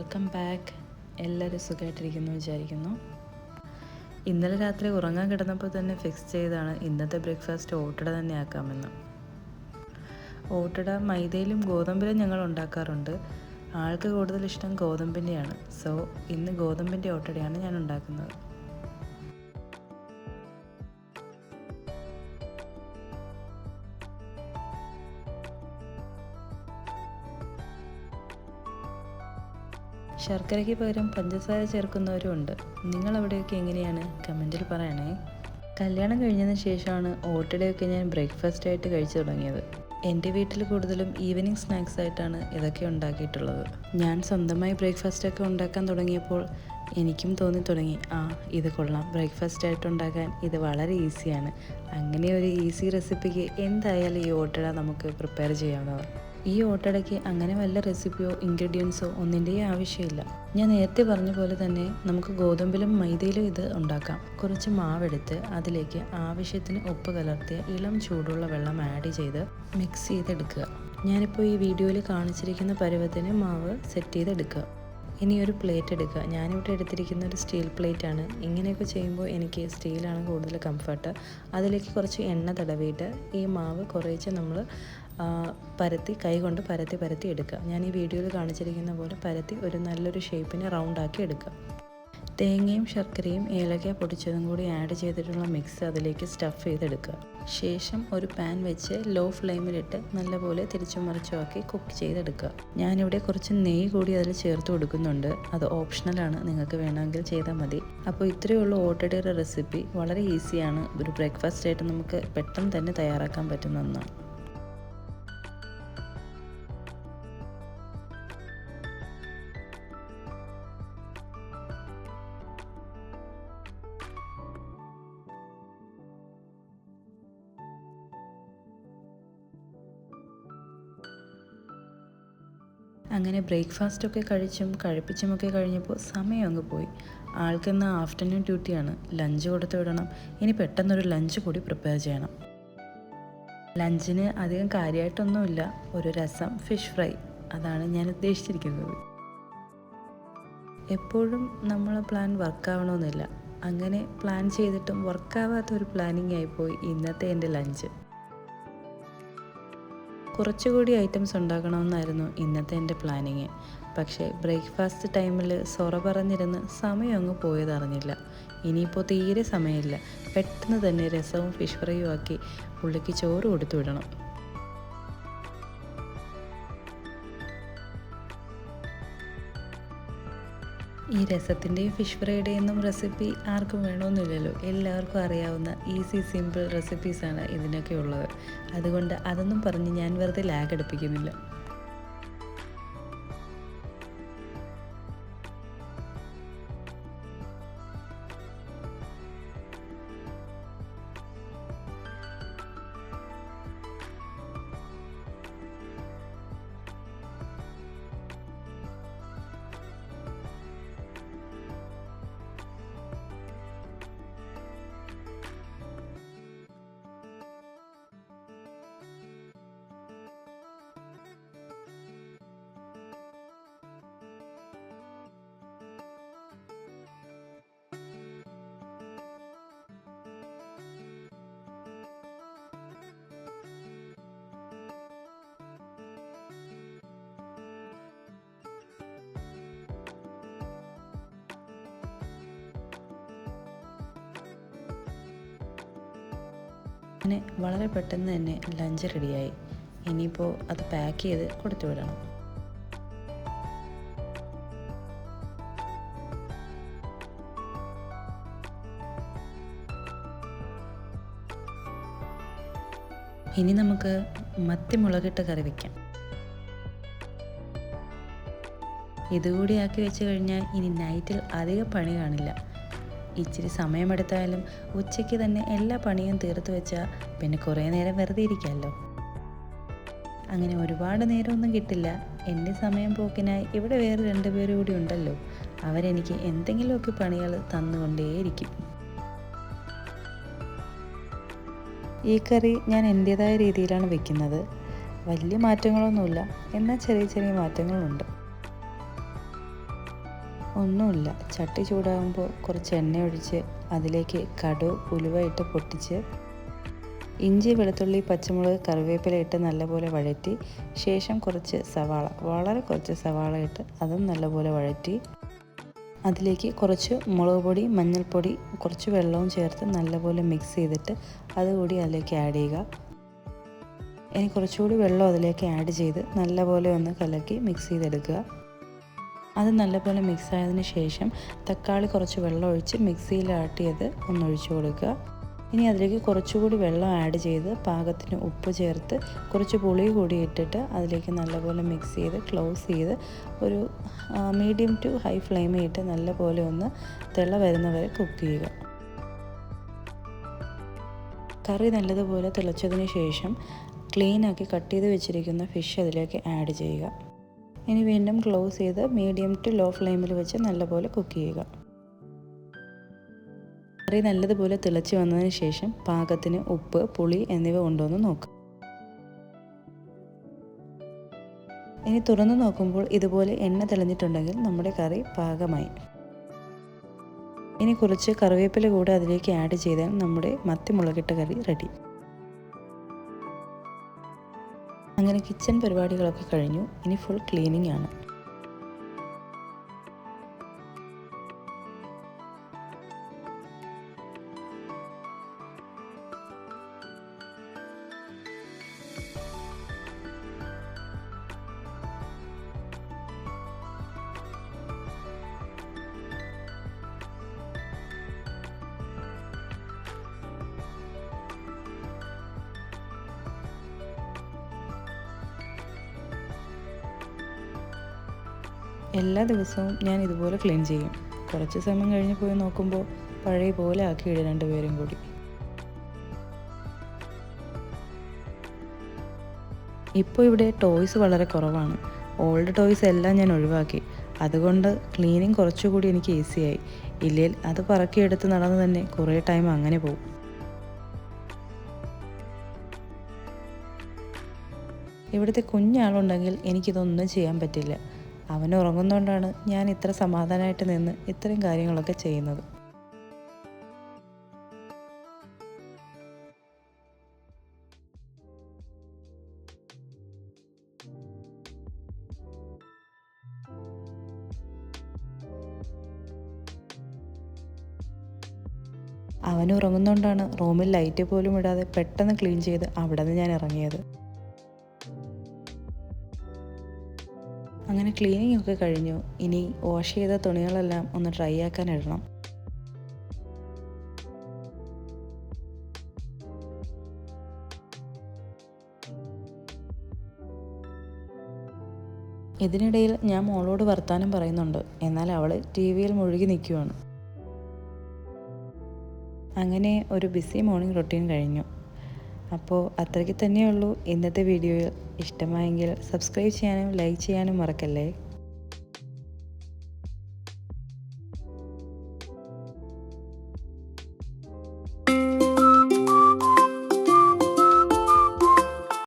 Welcome back. എല്ലാവരും സുഖമായിട്ടിരിക്കുന്നു വിചാരിക്കുന്നു. ഇന്നലെ രാത്രി ഉറങ്ങാൻ കിടന്നപ്പോൾ തന്നെ ഫിക്സ് ചെയ്താണ് ഇന്നത്തെ ബ്രേക്ക്ഫാസ്റ്റ് ഓട്ടട തന്നെ ആക്കാമെന്ന്. ഓട്ടട മൈദയിലും ഗോതമ്പിലും ഞങ്ങൾ ഉണ്ടാക്കാറുണ്ട്. ആൾക്ക് കൂടുതൽ ഇഷ്ടം ഗോതമ്പിൻ്റെയാണ്. സോ ഇന്ന് ഗോതമ്പിൻ്റെ ഓട്ടടയാണ് ഞാൻ ഉണ്ടാക്കുന്നത്. ശർക്കരയ്ക്ക് പകരം പഞ്ചസാര ചേർക്കുന്നവരും ഉണ്ട്. നിങ്ങളവിടെയൊക്കെ എങ്ങനെയാണ്? കമൻറ്റിൽ പറയണേ. കല്യാണം കഴിഞ്ഞതിന് ശേഷമാണ് ഓട്ടടയൊക്കെ ഞാൻ ബ്രേക്ക്ഫാസ്റ്റായിട്ട് കഴിച്ചു തുടങ്ങിയത്. എൻ്റെ വീട്ടിൽ കൂടുതലും ഈവനിങ് സ്നാക്സ് ആയിട്ടാണ് ഇതൊക്കെ ഉണ്ടാക്കിയിട്ടുള്ളത്. ഞാൻ സ്വന്തമായി ബ്രേക്ക്ഫാസ്റ്റൊക്കെ ഉണ്ടാക്കാൻ തുടങ്ങിയപ്പോൾ എനിക്കും തോന്നി തുടങ്ങി, ഇത് കൊള്ളാം, ബ്രേക്ക്ഫാസ്റ്റായിട്ട് ഉണ്ടാക്കാൻ ഇത് വളരെ ഈസിയാണ്. അങ്ങനെ ഒരു ഈസി റെസിപ്പിക്ക് എന്തായാലും ഈ ഓട്ടട നമുക്ക് പ്രിപ്പയർ ചെയ്യാവുന്നതാണ്. ഈ ഓട്ടടയ്ക്ക് അങ്ങനെ വല്ല റെസിപ്പിയോ ഇൻഗ്രീഡിയൻസോ ഒന്നിൻ്റെയും ആവശ്യമില്ല. ഞാൻ നേരത്തെ പറഞ്ഞ പോലെ തന്നെ നമുക്ക് ഗോതമ്പിലും മൈദയിലും ഇത് ഉണ്ടാക്കാം. കുറച്ച് മാവെടുത്ത് അതിലേക്ക് ആവശ്യത്തിന് ഉപ്പ് കലർത്തിയ ഇളം ചൂടുള്ള വെള്ളം ആഡ് ചെയ്ത് മിക്സ് ചെയ്തെടുക്കുക. ഞാനിപ്പോൾ ഈ വീഡിയോയിൽ കാണിച്ചിരിക്കുന്ന പരുവത്തിന് മാവ് സെറ്റ് ചെയ്തെടുക്കുക. ഇനി ഒരു പ്ലേറ്റ് എടുക്കുക. ഞാനിവിടെ എടുത്തിരിക്കുന്ന ഒരു സ്റ്റീൽ പ്ലേറ്റാണ്. ഇങ്ങനെയൊക്കെ ചെയ്യുമ്പോൾ എനിക്ക് സ്റ്റീലാണ് കൂടുതൽ കംഫർട്ട്. അതിലേക്ക് കുറച്ച് എണ്ണ തടവിയിട്ട് ഈ മാവ് കുറേശ്ശെ നമ്മൾ പരത്തി കൈ കൊണ്ട് പരത്തി എടുക്കുക. ഞാൻ ഈ വീഡിയോയിൽ കാണിച്ചിരിക്കുന്ന പോലെ പരത്തി ഒരു നല്ലൊരു ഷേപ്പിന് റൗണ്ടാക്കി എടുക്കുക. തേങ്ങയും ശർക്കരയും ഏലക്ക പൊടിച്ചതും കൂടി ആഡ് ചെയ്തിട്ടുള്ള മിക്സ് അതിലേക്ക് സ്റ്റഫ് ചെയ്തെടുക്കുക. ശേഷം ഒരു പാൻ വെച്ച് ലോ ഫ്ലെയിമിലിട്ട് നല്ലപോലെ തിരിച്ചും മറിച്ചുമാക്കി കുക്ക് ചെയ്തെടുക്കുക. ഞാനിവിടെ കുറച്ച് നെയ്യ് കൂടി അതിൽ ചേർത്ത് കൊടുക്കുന്നുണ്ട്. അത് ഓപ്ഷണലാണ്, നിങ്ങൾക്ക് വേണമെങ്കിൽ ചെയ്താൽ മതി. അപ്പോൾ ഇത്രയേ ഉള്ളൂ ഓട്ടടയുടെ റെസിപ്പി. വളരെ ഈസിയാണ്. ഒരു ബ്രേക്ക്ഫാസ്റ്റ് ആയിട്ട് നമുക്ക് പെട്ടെന്ന് തന്നെ തയ്യാറാക്കാൻ പറ്റുന്ന ഒന്നാണ്. അങ്ങനെ ബ്രേക്ക്ഫാസ്റ്റൊക്കെ കഴിച്ചും കഴിപ്പിച്ചുമൊക്കെ കഴിഞ്ഞപ്പോൾ സമയം അങ്ങ് പോയി. ആൾക്കിന്ന് ആഫ്റ്റർനൂൺ ഡ്യൂട്ടിയാണ്. ലഞ്ച് കൊടുത്ത് വിടണം. ഇനി പെട്ടെന്നൊരു ലഞ്ച് കൂടി പ്രിപ്പയർ ചെയ്യണം. ലഞ്ചിന് അധികം കാര്യമായിട്ടൊന്നുമില്ല. ഒരു രസം, ഫിഷ് ഫ്രൈ, അതാണ് ഞാൻ ഉദ്ദേശിച്ചിരിക്കുന്നത്. എപ്പോഴും നമ്മളെ പ്ലാൻ വർക്കാവണമെന്നില്ല. അങ്ങനെ പ്ലാൻ ചെയ്തിട്ടും വർക്കാവാത്തൊരു പ്ലാനിങ് ആയിപ്പോയി ഇന്നത്തെ എൻ്റെ ലഞ്ച്. കുറച്ചുകൂടി ഐറ്റംസ് ഉണ്ടാക്കണമെന്നായിരുന്നു ഇന്നത്തെ എൻ്റെ പ്ലാനിങ്. പക്ഷേ ബ്രേക്ക്ഫാസ്റ്റ് ടൈമിൽ സൊറ പറഞ്ഞിരുന്ന് സമയം അങ്ങ് പോയതറിഞ്ഞില്ല. ഇനിയിപ്പോൾ തീരെ സമയമില്ല. പെട്ടെന്ന് തന്നെ രസവും ഫിഷ് ഫ്രൈയും ആക്കി പുള്ളിക്ക് ചോറ് കൊടുത്തു വിടണം. ഈ രസത്തിൻ്റെയും ഫിഷ് ഫ്രൈയുടെയൊന്നും റെസിപ്പി ആർക്കും വേണമെന്നില്ലല്ലോ. എല്ലാവർക്കും അറിയാവുന്ന ഈസി സിമ്പിൾ റെസിപ്പീസാണ് ഇതിനൊക്കെ ഉള്ളത്. അതുകൊണ്ട് അതൊന്നും പറഞ്ഞ് ഞാൻ വെറുതെ ലാഗ് അടുപ്പിക്കുന്നില്ല. അങ്ങനെ വളരെ പെട്ടെന്ന് തന്നെ ലഞ്ച് റെഡിയായി. ഇനിയിപ്പോൾ അത് പാക്ക് ചെയ്ത് കൊടുത്തു വിടണം. ഇനി നമുക്ക് മത്തി മുളകിട്ട കറി വയ്ക്കാം. ഇതുകൂടി ആക്കി വെച്ച് കഴിഞ്ഞാൽ ഇനി നൈറ്റിൽ അധികം പണി കാണില്ല. ഇച്ചിരി സമയമെടുത്താലും ഉച്ചയ്ക്ക് തന്നെ എല്ലാ പണിയും തീർത്ത് വെച്ചാൽ പിന്നെ കുറേ നേരം വെറുതെ ഇരിക്കാമല്ലോ. അങ്ങനെ ഒരുപാട് നേരമൊന്നും കിട്ടില്ല. എൻ്റെ സമയം പോക്കിനായി ഇവിടെ വേറെ 2 പേരും കൂടി ഉണ്ടല്ലോ. അവരെനിക്ക് എന്തെങ്കിലുമൊക്കെ പണികൾ തന്നുകൊണ്ടേയിരിക്കും. ഈ കറി ഞാൻ എൻ്റേതായ രീതിയിലാണ് വെക്കുന്നത്. വലിയ മാറ്റങ്ങളൊന്നുമില്ല, എന്നാൽ ചെറിയ ചെറിയ മാറ്റങ്ങളുണ്ട്. ഒന്നുമില്ല, ചട്ടി ചൂടാകുമ്പോൾ കുറച്ച് എണ്ണ ഒഴിച്ച് അതിലേക്ക് കടുക് ഉലുവ ഇട്ട് പൊട്ടിച്ച് ഇഞ്ചി വെളുത്തുള്ളി പച്ചമുളക് കറിവേപ്പില ഇട്ട് നല്ലപോലെ വഴറ്റി ശേഷം കുറച്ച് സവാള, വളരെ കുറച്ച് സവാള ഇട്ട് അതും നല്ലപോലെ വഴറ്റി അതിലേക്ക് കുറച്ച് മുളക് പൊടി മഞ്ഞൾപ്പൊടി കുറച്ച് വെള്ളവും ചേർത്ത് നല്ലപോലെ മിക്സ് ചെയ്തിട്ട് അതുകൂടി അതിലേക്ക് ആഡ് ചെയ്യുക. ഇനി കുറച്ചുകൂടി വെള്ളം അതിലേക്ക് ആഡ് ചെയ്ത് നല്ലപോലെ ഒന്ന് കലക്കി മിക്സ് ചെയ്തെടുക്കുക. അത് നല്ലപോലെ മിക്സ് ആയതിനു ശേഷം തക്കാളി കുറച്ച് വെള്ളം ഒഴിച്ച് മിക്സിയിൽ ആട്ടിയത് ഒന്നൊഴിച്ചു കൊടുക്കുക. ഇനി അതിലേക്ക് കുറച്ചുകൂടി വെള്ളം ആഡ് ചെയ്ത് പാകത്തിന് ഉപ്പ് ചേർത്ത് കുറച്ച് പുളി കൂടി ഇട്ടിട്ട് അതിലേക്ക് നല്ലപോലെ മിക്സ് ചെയ്ത് ക്ലോസ് ചെയ്ത് ഒരു മീഡിയം ടു ഹൈ ഫ്ലെയിമിൽ ഇട്ട് നല്ലപോലെ ഒന്ന് തിള വരുന്നവരെ കുക്ക് ചെയ്യുക. കറി നല്ലതുപോലെ തിളച്ചതിന് ശേഷം ക്ലീനാക്കി കട്ട് ചെയ്ത് വെച്ചിരിക്കുന്ന ഫിഷ് അതിലേക്ക് ആഡ് ചെയ്യുക. ഇനി വീണ്ടും ക്ലോസ് ചെയ്ത് മീഡിയം ടു ലോ ഫ്ലെയിമിൽ വെച്ച് നല്ലപോലെ കുക്ക് ചെയ്യുക. കറി നല്ലതുപോലെ തിളച്ച് വന്നതിന് ശേഷം പാകത്തിന് ഉപ്പ് പുളി എന്നിവ കൊണ്ടുവന്ന് നോക്കുക. ഇനി തുറന്നു നോക്കുമ്പോൾ ഇതുപോലെ എണ്ണ തെളിഞ്ഞിട്ടുണ്ടെങ്കിൽ നമ്മുടെ കറി പാകമായി. ഇനി കുറച്ച് കറിവേപ്പില കൂടെ അതിലേക്ക് ആഡ് ചെയ്താൽ നമ്മുടെ മത്തി മുളകിട്ട കറി റെഡി. അങ്ങനെ കിച്ചൺ പരിപാടികളൊക്കെ കഴിഞ്ഞു. ഇനി ഫുൾ ക്ലീനിങ് ആണ്. എല്ലാ ദിവസവും ഞാൻ ഇതുപോലെ ക്ലീൻ ചെയ്യും. കുറച്ച് സമയം കഴിഞ്ഞ് പോയി നോക്കുമ്പോൾ പഴയ പോലെ ആക്കിയിടും രണ്ടുപേരും കൂടി. ഇപ്പോൾ ഇവിടെ ടോയ്സ് വളരെ കുറവാണ്. ഓൾഡ് ടോയ്സ് എല്ലാം ഞാൻ ഒഴിവാക്കി. അതുകൊണ്ട് ക്ലീനിങ് കുറച്ചുകൂടി എനിക്ക് ഈസിയായി. ഇല്ലെങ്കിൽ അത് പറക്കിയെടുത്ത് നടന്ന് തന്നെ കുറേ ടൈം അങ്ങനെ പോകും. ഇവിടുത്തെ കുഞ്ഞാളുണ്ടെങ്കിൽ എനിക്കിതൊന്നും ചെയ്യാൻ പറ്റില്ല. അവൻ ഉറങ്ങുന്നതുകൊണ്ടാണ് ഞാൻ ഇത്ര സമാധാനമായിട്ട് നിന്ന് ഇത്രയും കാര്യങ്ങളൊക്കെ ചെയ്യുന്നത്. അവൻ ഉറങ്ങുന്നതുകൊണ്ടാണ് റൂമിൽ ലൈറ്റ് പോലും ഇടാതെ പെട്ടെന്ന് ക്ലീൻ ചെയ്ത് അവിടെ നിന്ന് ഞാൻ ഇറങ്ങിയത്. അങ്ങനെ ക്ലീനിങ് ഒക്കെ കഴിഞ്ഞു. ഇനി വാഷ് ചെയ്ത തുണികളെല്ലാം ഒന്ന് ഡ്രൈ ആക്കാൻ ഇടണം. ഇതിനിടയിൽ ഞാൻ മോളോട് വർത്താനം പറയുന്നുണ്ട്. എന്നാൽ അവൾ ടിവിയിൽ മുഴുകി നിൽക്കുകയാണ്. അങ്ങനെ ഒരു ബിസി മോർണിംഗ് റൊട്ടീൻ കഴിഞ്ഞു. അപ്പോൾ അത്രയ്ക്ക് തന്നെയുള്ളൂ ഇന്നത്തെ വീഡിയോ. ഇഷ്ടമായെങ്കിൽ സബ്സ്ക്രൈബ് ചെയ്യാനും ലൈക്ക് ചെയ്യാനും മറക്കല്ലേ.